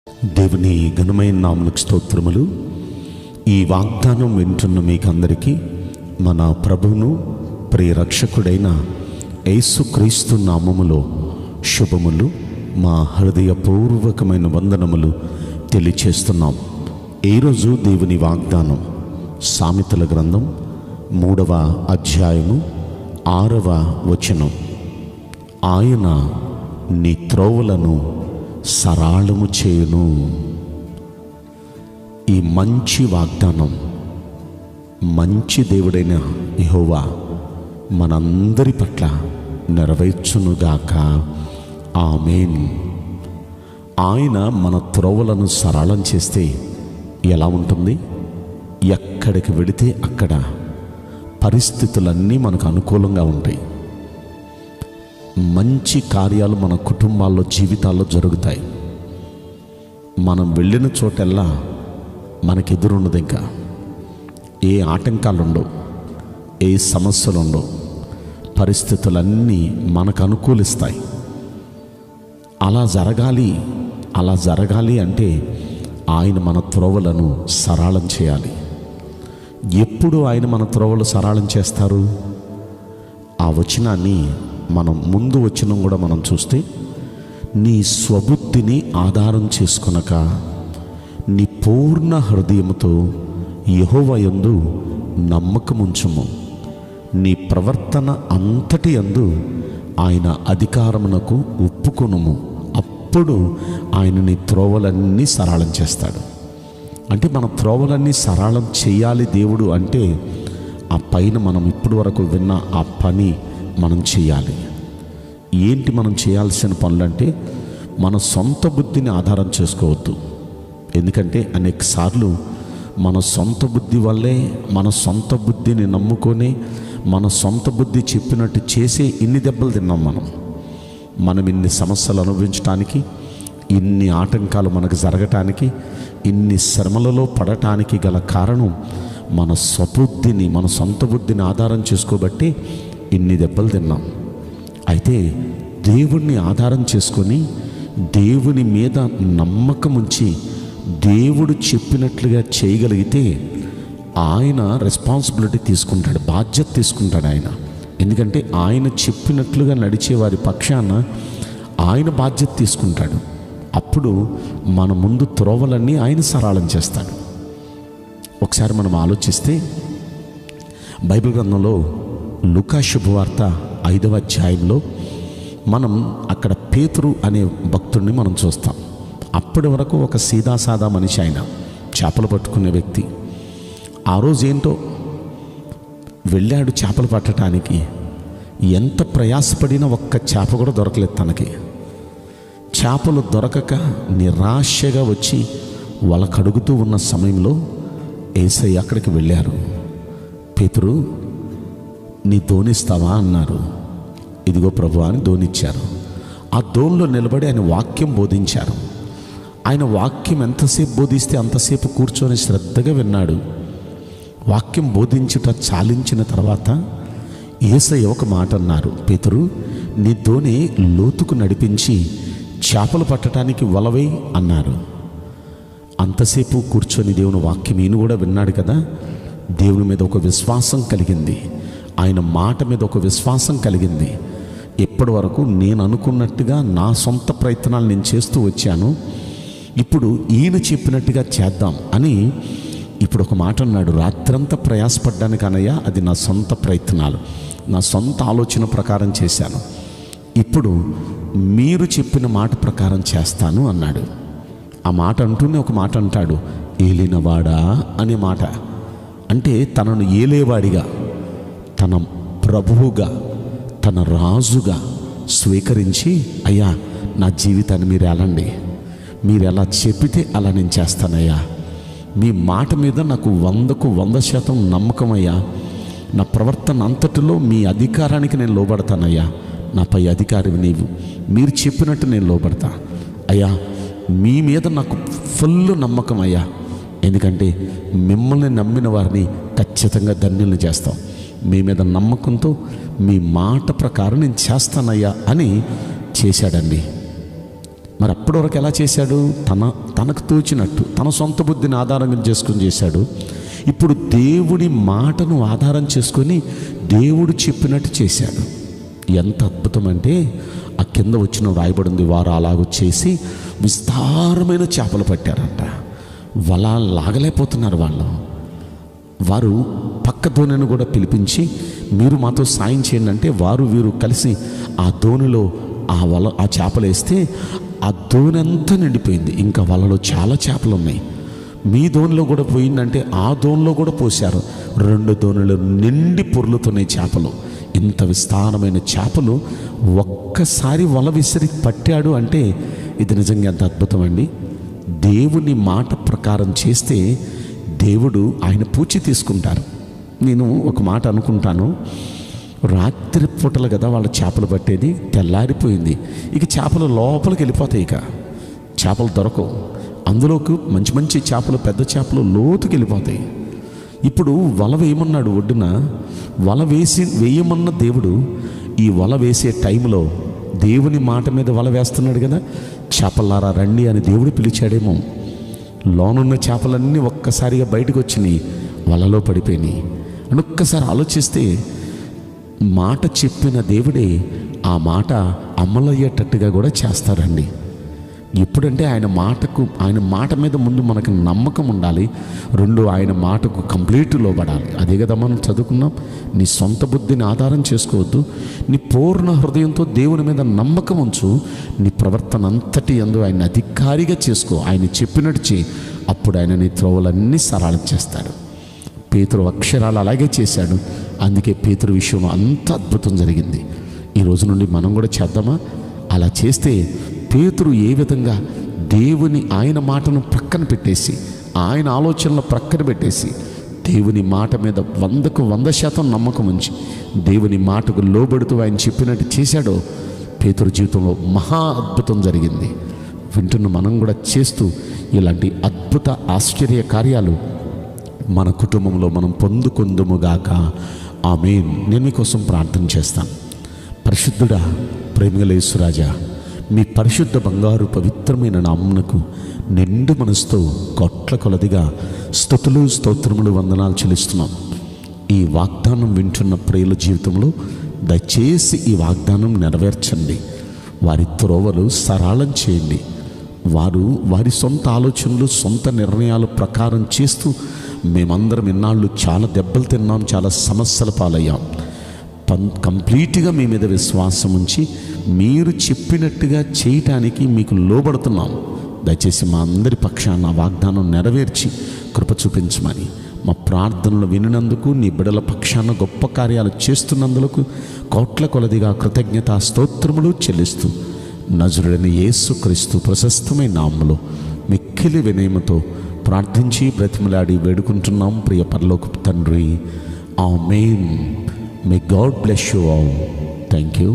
దేవుని ఘనమైన నామమునకు స్తోత్రములు. ఈ వాగ్దానం వింటున్న మీకందరికీ మన ప్రభువును ప్రియరక్షకుడైన యేసుక్రీస్తు నామములో శుభములు, మా హృదయపూర్వకమైన వందనములు తెలియచేస్తున్నాం. ఈరోజు దేవుని వాగ్దానం సామెతల గ్రంథం 3వ అధ్యాయము 6వ వచనం. ఆయన నీ త్రోవలను సరళము చేయును. ఈ మంచి వాగ్దానం మంచి దేవుడైన యెహోవా మనందరి పట్ల నెరవేర్చునుగాక. ఆమేన్. ఆయన మన త్రోవలను సరళం చేస్తే ఎలా ఉంటుంది? ఎక్కడికి వెళితే అక్కడ పరిస్థితులన్నీ మనకు అనుకూలంగా ఉంటాయి. మంచి కార్యాలు మన కుటుంబాల్లో, జీవితాల్లో జరుగుతాయి. మనం వెళ్ళిన చోటెల్లా మనకెదురున్నది. ఇంకా ఏ ఆటంకాలు ఉండవు, ఏ సమస్యలు ఉండవు. పరిస్థితులన్నీ మనకు అనుకూలిస్తాయి. అలా జరగాలి అంటే ఆయన మన త్రోవలను సరళం చేయాలి. ఎప్పుడు ఆయన మన త్రోవలు సరళం చేస్తారు? ఆ వచనాన్ని మనం ముందు వచనం కూడా మనం చూస్తే, నీ స్వబుద్ధిని ఆధారం చేసుకొనక నీ పూర్ణ హృదయముతో యెహోవా యందు నమ్మకముంచుము. నీ ప్రవర్తన అంతటి యందు ఆయన అధికారమునకు ఒప్పుకొనుము. అప్పుడు ఆయన నీ త్రోవలన్నీ సరళం చేస్తాడు. అంటే మన త్రోవలన్నీ సరళం చేయాలి దేవుడు అంటే, ఆ పైన మనం ఇప్పటి వరకు విన్న ఆ పని మనం చేయాలి. ఏంటి మనం చేయాల్సిన పనులంటే, మన సొంత బుద్ధిని ఆధారం చేసుకోవద్దు. ఎందుకంటే అనేక సార్లు మన సొంత బుద్ధి వల్లే, మన సొంత బుద్ధిని నమ్ముకొని, మన సొంత బుద్ధి చెప్పినట్టు చేసే ఇన్ని దెబ్బలు తిన్నాం. మనం ఇన్ని సమస్యలు అనుభవించడానికి, ఇన్ని ఆటంకాలు మనకు జరగటానికి, ఇన్ని శ్రమలలో పడటానికి గల కారణం మన స్వబుద్ధిని, మన సొంత బుద్ధిని ఆధారం చేసుకోబట్టి ఇన్ని దెబ్బలు తిన్నాం. అయితే దేవుణ్ణి ఆధారం చేసుకొని, దేవుని మీద నమ్మకం ఉంచి, దేవుడు చెప్పినట్లుగా చేయగలిగితే ఆయన రెస్పాన్సిబిలిటీ తీసుకుంటాడు, బాధ్యత తీసుకుంటాడు ఆయన. ఎందుకంటే ఆయన చెప్పినట్లుగా నడిచే వారి పక్షాన ఆయన బాధ్యత తీసుకుంటాడు. అప్పుడు మన ముందు త్రోవలన్నీ ఆయన సరళం చేస్తాడు. ఒకసారి మనం ఆలోచిస్తే, బైబిల్ గ్రంథంలో లూకా శుభవార్త 5వ అధ్యాయంలో మనం అక్కడ పేతురు అనే భక్తుడిని మనం చూస్తాం. అప్పటి వరకు ఒక సీదాసాదా మనిషి, ఆయన చేపలు పట్టుకునే వ్యక్తి. ఆ రోజు ఏంటో వెళ్ళాడు చేపలు పట్టడానికి. ఎంత ప్రయాసపడినా ఒక్క చేప కూడా దొరకలేదు తనకి. చేపలు దొరకక నిరాశగా వచ్చి వాళ్ళ కడుగుతూ ఉన్న సమయంలో యేసయ్య అక్కడికి వెళ్ళారు. పేతురు, నీ దోనిస్తావా అన్నారు. ఇదిగో ప్రభు అని దోనిచ్చారు. ఆ దోనిలో నిలబడి ఆయన వాక్యం బోధించారు. ఆయన వాక్యం ఎంతసేపు బోధిస్తే అంతసేపు కూర్చొని శ్రద్ధగా విన్నాడు. వాక్యం బోధించుట చాలించిన తర్వాత యేసయ్య ఒక మాట అన్నారు, పేతురు, నీ దోని లోతుకు నడిపించి చేపలు పట్టడానికి వలవై అన్నారు. అంతసేపు కూర్చొని దేవుని వాక్యం ఈయన కూడా విన్నాడు కదా. దేవుని మీద ఒక విశ్వాసం కలిగింది, ఆయన మాట మీద ఒక విశ్వాసం కలిగింది. ఇప్పటి వరకు నేను అనుకున్నట్టుగా నా సొంత ప్రయత్నాలు నేను చేస్తూ వచ్చాను, ఇప్పుడు ఈయన చెప్పినట్టుగా చేద్దాం అని ఇప్పుడు ఒక మాట అన్నాడు. రాత్రంతా ప్రయాసపడ్డానికి అనయ్యా, అది నా సొంత ప్రయత్నాలు, నా సొంత ఆలోచన ప్రకారం చేశాను. ఇప్పుడు మీరు చెప్పిన మాట ప్రకారం చేస్తాను అన్నాడు. ఆ మాట అంటూనే ఒక మాట అంటాడు, ఏలినవాడా అనే మాట. అంటే తనను ఏలేవాడిగా, తన ప్రభువుగా, తన రాజుగా స్వీకరించి, అయ్యా నా జీవితాన్ని మీరు ఎలాండి, మీరు ఎలా చెప్పితే అలా నేను చేస్తానయ్యా. మీ మాట మీద నాకు 100కు 100% నమ్మకం అయ్యా. నా ప్రవర్తన అంతటిలో మీ అధికారానికి నేను లోబడతానయ్యా. నాపై అధికారివి నీవు, మీరు చెప్పినట్టు నేను లోబడతా అయ్యా. మీ మీద నాకు ఫుల్ నమ్మకం అయ్యా. ఎందుకంటే మిమ్మల్ని నమ్మిన వారిని ఖచ్చితంగా ధన్యుల్ని చేస్తాం. మీ మీద నమ్మకంతో మీ మాట ప్రకారం నేను చేస్తానయ్యా అని చేశాడండి. మరి అప్పటి వరకు ఎలా చేశాడు? తనకు తోచినట్టు తన సొంత బుద్ధిని ఆధారంగా చేసుకుని చేశాడు. ఇప్పుడు దేవుడి మాటను ఆధారం చేసుకొని దేవుడు చెప్పినట్టు చేశాడు. ఎంత అద్భుతం అంటే ఆ కింద వచ్చిన రాయబడింది, వారు అలాగ చేసి విస్తారమైన చేపలు పట్టారంట. వల లాగలేకపోతున్నారు వారు పక్క దోణిని కూడా పిలిపించి మీరు మాతో సాయం చేయండి అంటే వీరు కలిసి ఆ దోణిలో ఆ చేపలు వేస్తే ఆ దోణి అంతా నిండిపోయింది. ఇంకా వలలో చాలా చేపలు ఉన్నాయి. మీ దోణిలో కూడా పోయిందంటే ఆ దోణిలో కూడా పోశారు. 2 దోణులు నిండి పొర్లుతున్నాయి చేపలు. ఇంత విస్తారమైన చేపలు ఒక్కసారి వల విసిరి పట్టాడు అంటే ఇది నిజంగా ఎంత అద్భుతం అండి. దేవుని మాట ప్రకారం చేస్తే దేవుడు ఆయన పూచి తీసుకుంటారు. నేను ఒక మాట అనుకుంటాను, రాత్రి పూటలు కదా వాళ్ళ చేపలు పట్టేది, తెల్లారిపోయింది. ఇక చేపలు లోపలికి వెళ్ళిపోతాయి, ఇక చేపలు దొరకవు. అందులోకి మంచి మంచి చేపలు, పెద్ద చేపలు లోతుకి వెళ్ళిపోతాయి. ఇప్పుడు వల వేయమన్నాడు ఒడ్డున, వల వేయమన్న దేవుడు ఈ వల వేసే టైంలో దేవుని మాట మీద వల వేస్తున్నాడు కదా, చేపలారా రండి అని దేవుడు పిలిచాడేమో. లోనున్న చేపలన్నీ ఒక్కసారిగా బయటకు వచ్చినాయి, వలలో పడిపోయినాయి. అని ఒక్కసారి ఆలోచిస్తే మాట చెప్పిన దేవుడే ఆ మాట అమలయ్యేటట్టుగా కూడా చేస్తారండి. ఎప్పుడంటే ఆయన మాట మీద ముందు మనకు నమ్మకం ఉండాలి, 2 ఆయన మాటకు కంప్లీట్ లోబడాలి. అదే కదా మనం చదువుకున్నాం, నీ సొంత బుద్ధిని ఆధారం చేసుకోవద్దు, నీ పూర్ణ హృదయంతో దేవుని మీద నమ్మకం ఉంచు, నీ ప్రవర్తన అంతటి యందు ఆయన అధికారిగా చేసుకో, ఆయన చెప్పినట్టు చేయి, అప్పుడు ఆయన నీ త్రోవలన్నీ సరళం చేస్తాడు. పేతురు అక్షరాలు అలాగే చేశాడు. అందుకే పేతురు విషయంలో అంత అద్భుతం జరిగింది. ఈ రోజు నుండి మనం కూడా చేద్దామా? అలా చేస్తే పేతురు ఏ విధంగా ఆయన మాటను ప్రక్కన పెట్టేసి, ఆయన ఆలోచనలు ప్రక్కన పెట్టేసి, దేవుని మాట మీద 100కు 100% నమ్మకం ఉంచి దేవుని మాటకు లోబడుతూ ఆయన చెప్పినట్టు చేశాడో, పేతురు జీవితంలో మహా అద్భుతం జరిగింది. వింటున్న మనం కూడా చేస్తూ ఇలాంటి అద్భుత ఆశ్చర్య కార్యాలు మన కుటుంబంలో మనం పొందుకొందుముగాక. ఆమేన్. నేను మీకోసం ప్రార్థన చేస్తాను. పరిశుద్ధుడా, ప్రేమగల యేసురాజా, మీ పరిశుద్ధ బంగారు పవిత్రమైన నామమునకు నిండు మనసుతో కోట్ల కొలదిగా స్తుతులు, స్తోత్రములు, వందనాలు చెల్లిస్తున్నాం. ఈ వాగ్దానం వింటున్న ప్రియుల జీవితంలో దయచేసి ఈ వాగ్దానం నెరవేర్చండి. వారి త్రోవలు సరళం చేయండి. వారి సొంత ఆలోచనలు, సొంత నిర్ణయాలు ప్రకారం చేస్తూ మేమందరం ఇన్నాళ్ళు చాలా దెబ్బలు తిన్నాం, చాలా సమస్యల పాలయ్యాం. కంప్లీట్గా మీ మీద విశ్వాసం ఉంచి మీరు చెప్పినట్టుగా చేయటానికి మీకు లోబడుతున్నాం. దయచేసి మా అందరి పక్షాన వాగ్దానం నెరవేర్చి కృప చూపించమని, మా ప్రార్థనలు వినినందుకు, నీ బిడ్డల పక్షాన గొప్ప కార్యాలు చేస్తున్నందుకు కోట్ల కొలదిగా కృతజ్ఞతా స్తోత్రములు చెల్లిస్తూ నజరుడైన యేసుక్రీస్తు ప్రశస్తమైన నామములో మిక్కిలి వినయముతో ప్రార్థించి బ్రతిమలాడి వేడుకుంటున్నాం ప్రియ పరలోకపు తండ్రి. Amen. May God bless you all. Thank you.